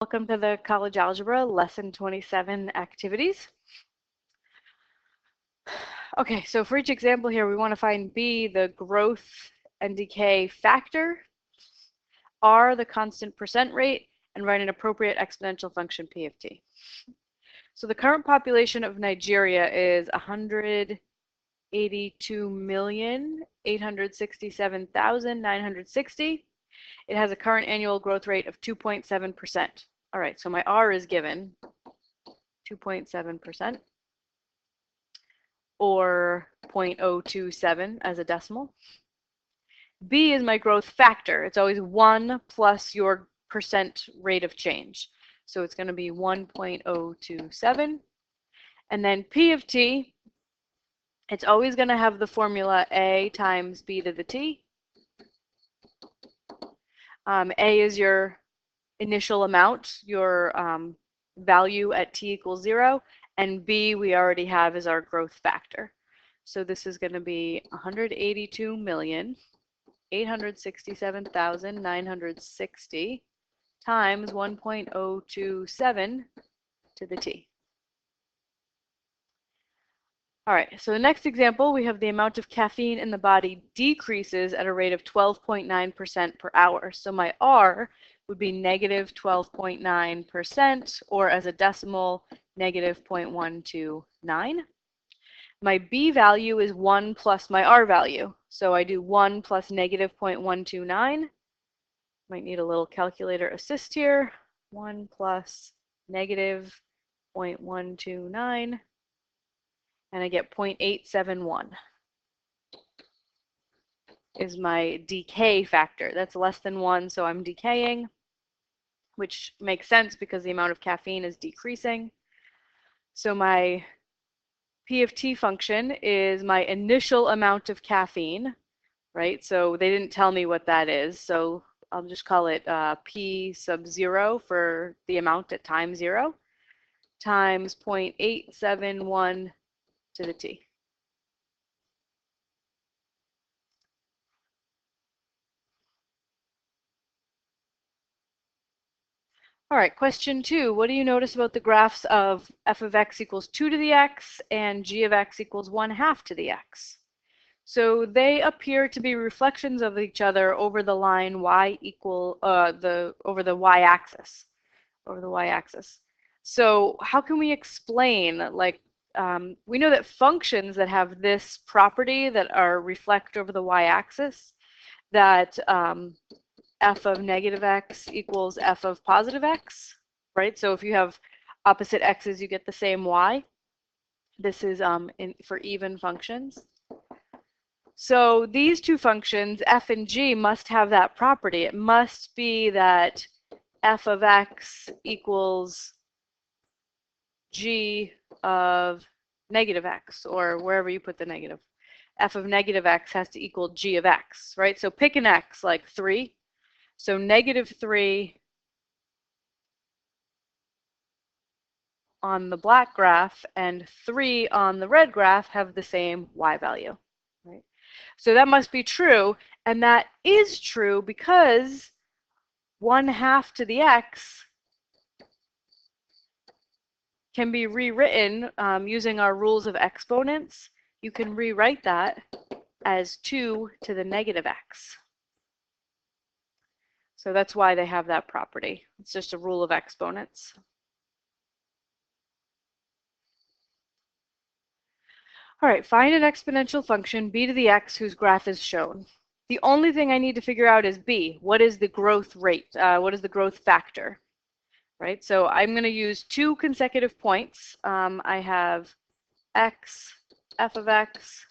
Welcome to the College Algebra Lesson 27 activities. Okay, so for each example here, we want to find B, the growth and decay factor, R, the constant percent rate, and write an appropriate exponential function P of t. So the current population of Nigeria is 182,867,960. It has a current annual growth rate of 2.7%. All right, so my R is given 2.7%. Or 0.027 as a decimal. B is my growth factor. It's always 1 plus your percent rate of change. So it's going to be 1.027. And then P of t, it's always going to have the formula A times B to the t. A is your initial amount, your value at t equals 0. And B we already have as our growth factor. So this is going to be 182,867,960 times 1.027 to the t. All right, so the next example, we have the amount of caffeine in the body decreases at a rate of 12.9% per hour. So my R would be negative 12.9%, or as a decimal, negative 0.129. My B value is 1 plus my R value. So I do 1 plus negative 0.129. Might need a little calculator assist here. 1 plus negative 0.129. And I get 0.871 is my decay factor. That's less than 1, so I'm decaying, which makes sense because the amount of caffeine is decreasing. So my P of t function is my initial amount of caffeine, right? So they didn't tell me what that is, so I'll just call it P sub 0 for the amount at time 0 times 0.871 to the t. All right, question 2. What do you notice about the graphs of f of x equals 2 to the x and g of x equals 1/2 to the x? So they appear to be reflections of each other over the line y equal over the y-axis. So how can we explain, like, we know that functions that have this property that are reflect over the y-axis, that f of negative x equals f of positive x, right? So if you have opposite x's, you get the same y. This is for even functions. So these two functions, f and g, must have that property. It must be that f of x equals g of negative x, or wherever you put the negative. F of negative x has to equal g of x, right? So pick an x, like 3. So negative 3 on the black graph and 3 on the red graph have the same y value, right? So that must be true, and that is true because 1/2 to the x can be rewritten using our rules of exponents. You can rewrite that as 2 to the negative x. So that's why they have that property. It's just a rule of exponents. All right, find an exponential function b to the x whose graph is shown. The only thing I need to figure out is b. What is the growth rate? What is the growth factor? Right, so I'm going to use 2 consecutive points. I have x, f of x.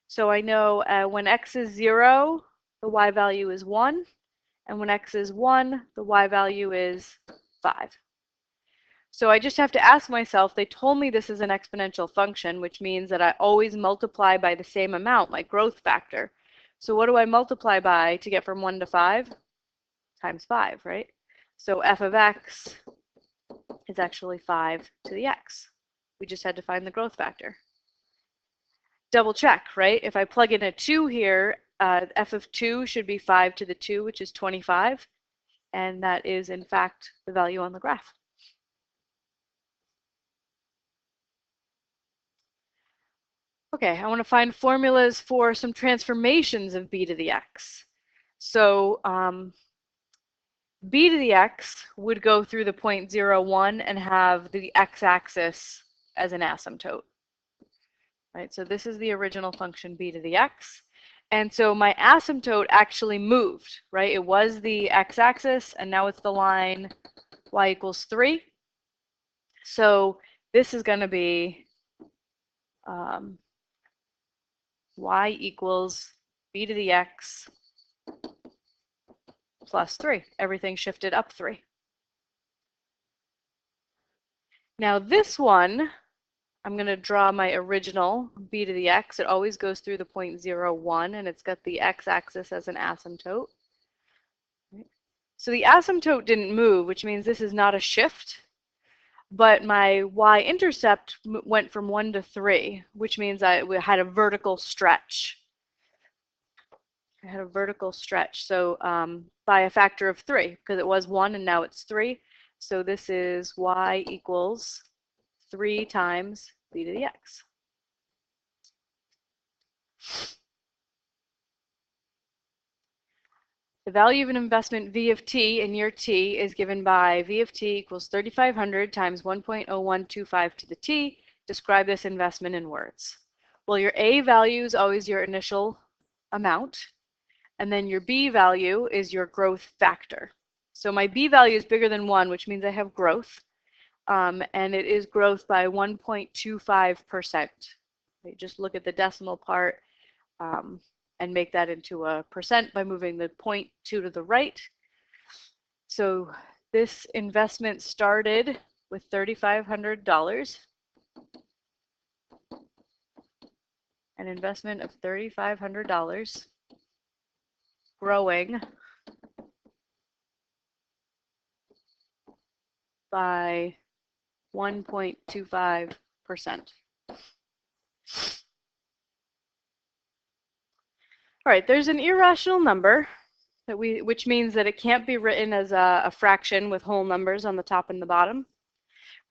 So I know when x is 0, the y value is 1. And when x is 1, the y value is 5. So I just have to ask myself, they told me this is an exponential function, which means that I always multiply by the same amount, my growth factor. So what do I multiply by to get from 1 to 5? Times 5, right? So f of x is actually 5 to the x. We just had to find the growth factor. Double check, right? If I plug in a 2 here, f of 2 should be 5 to the 2, which is 25. and that is in fact the value on the graph. Okay, I want to find formulas for some transformations of b to the x. So b to the x would go through the point 0, 1 and have the x-axis as an asymptote. Right, so this is the original function b to the x. And so my asymptote actually moved, right? It was the x-axis, and now it's the line y equals 3. So this is going to be y equals b to the x plus 3. Everything shifted up 3. Now this one, I'm going to draw my original b to the x. It always goes through the point 0, 1, and it's got the x-axis as an asymptote. So the asymptote didn't move, which means this is not a shift. But my y-intercept went from 1 to 3, which means I had a vertical stretch. I had a vertical stretch, so by a factor of 3, because it was 1 and now it's 3. So this is y equals 3 times b to the x. The value of an investment V of t in year t is given by V of t equals 3,500 times 1.0125 to the t. Describe this investment in words. Well, your A value is always your initial amount, and then your B value is your growth factor. So my B value is bigger than 1, which means I have growth, and it is growth by 1.25%. Just look at the decimal part and make that into a percent by moving the 0.2 to the right. So this investment started with $3,500. An investment of $3,500 growing by 1.25%. All right, there's an irrational number that which means that it can't be written as a fraction with whole numbers on the top and the bottom.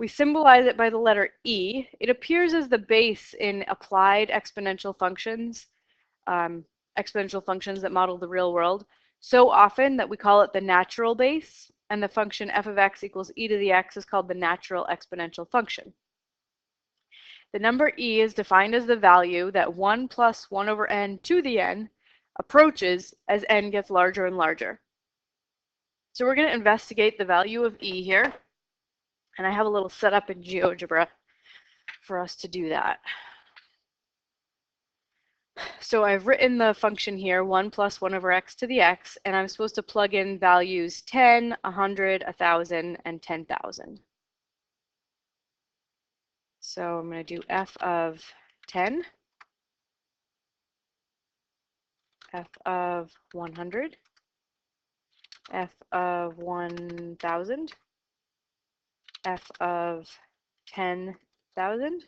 We symbolize it by the letter E. It appears as the base in applied exponential functions that model the real world, so often that we call it the natural base, and the function f of x equals e to the x is called the natural exponential function. The number e is defined as the value that 1 plus 1 over n to the n approaches as n gets larger and larger. So we're going to investigate the value of e here, and I have a little setup in GeoGebra for us to do that. So I've written the function here, 1 plus 1 over x to the x, and I'm supposed to plug in values 10, 100, 1,000, and 10,000. So I'm going to do f of 10, f of 100, f of 1,000, f of 10,000.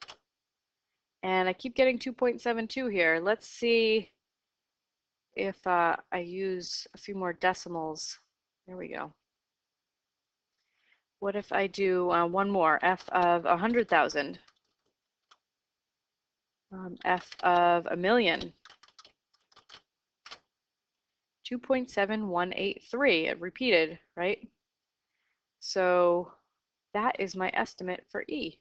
And I keep getting 2.72 here. Let's see if I use a few more decimals. There we go. What if I do one more, f of 100,000, f of 1,000,000, 2.7183, it repeated, right? So that is my estimate for E.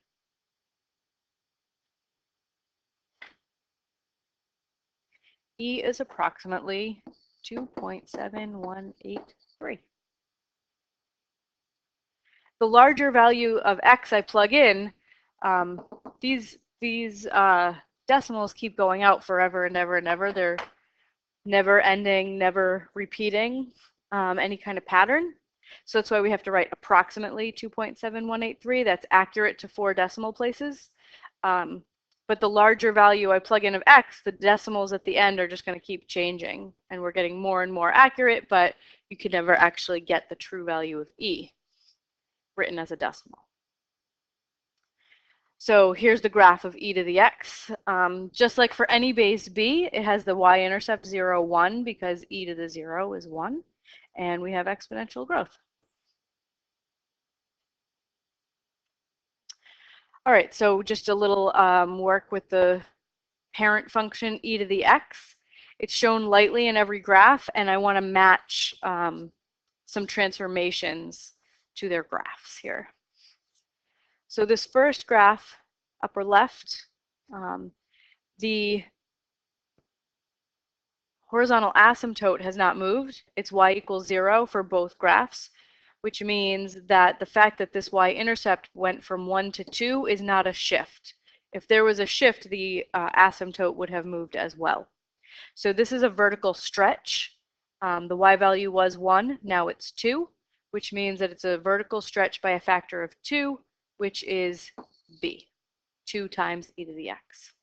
E is approximately 2.7183. The larger value of x I plug in, these decimals keep going out forever and ever and ever. They're never ending, never repeating any kind of pattern. So that's why we have to write approximately 2.7183. That's accurate to 4 decimal places. But the larger value I plug in of x, the decimals at the end are just going to keep changing. And we're getting more and more accurate, but you can never actually get the true value of E written as a decimal. So here's the graph of e to the x. Just like for any base b, it has the y-intercept 0, 1 because e to the 0 is 1. and we have exponential growth. All right, so just a little work with the parent function e to the x. It's shown lightly in every graph, and I want to match some transformations to their graphs here. So this first graph, upper left, the horizontal asymptote has not moved. It's y equals 0 for both graphs, which means that the fact that this y-intercept went from 1 to 2 is not a shift. If there was a shift, the asymptote would have moved as well. So this is a vertical stretch. The y value was 1, now it's 2, which means that it's a vertical stretch by a factor of 2, which is b, 2 times e to the x.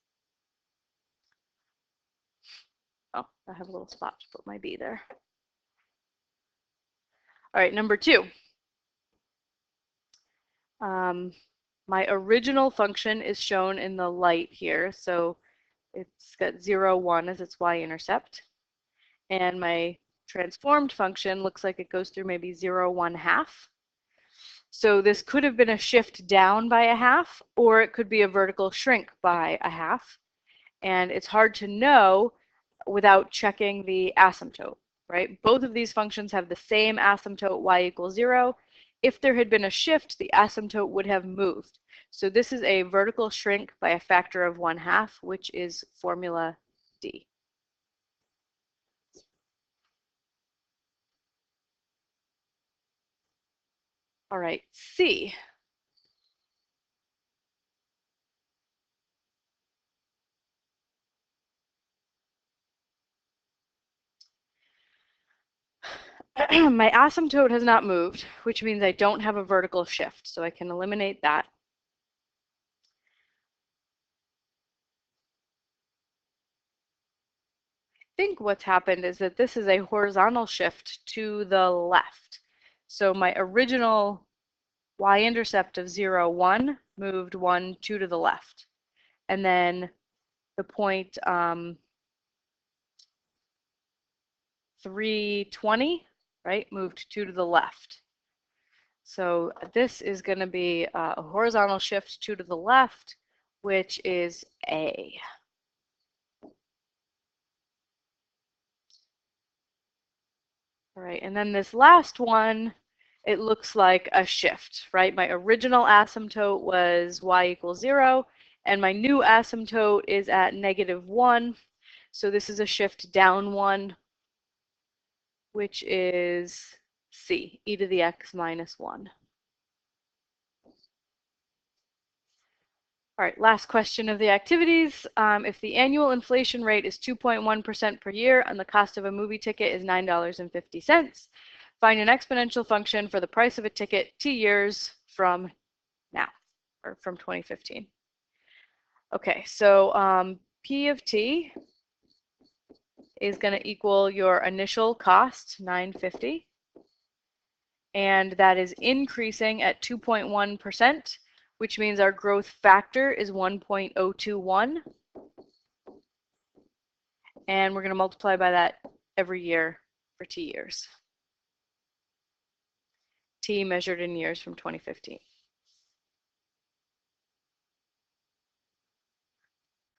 Oh, I have a little spot to put my b there. All right, number 2. My original function is shown in the light here, so it's got 0, 1 as its y-intercept. And my transformed function looks like it goes through maybe 0, 1 half. So this could have been a shift down by a half, or it could be a vertical shrink by a half. And it's hard to know without checking the asymptote, right? Both of these functions have the same asymptote, y equals 0. If there had been a shift, the asymptote would have moved. So this is a vertical shrink by a factor of 1 half, which is formula D. All right, C. My asymptote has not moved, which means I don't have a vertical shift, so I can eliminate that. I think what's happened is that this is a horizontal shift to the left. So my original y-intercept of 0, 1 moved 1, 2 to the left. And then the point 320, right, moved 2 to the left. So this is going to be a horizontal shift 2 to the left, which is A. All right, and then this last one, it looks like a shift, right? My original asymptote was y equals 0, and my new asymptote is at -1. So this is a shift down 1, which is C, e to the x minus 1. All right, last question of the activities. If the annual inflation rate is 2.1% per year and the cost of a movie ticket is $9.50, find an exponential function for the price of a ticket 2 years from now, or from 2015. Okay, so P of t is going to equal your initial cost, $9.50, and that is increasing at 2.1%. Which means our growth factor is 1.021. And we're going to multiply by that every year for t years. T measured in years from 2015.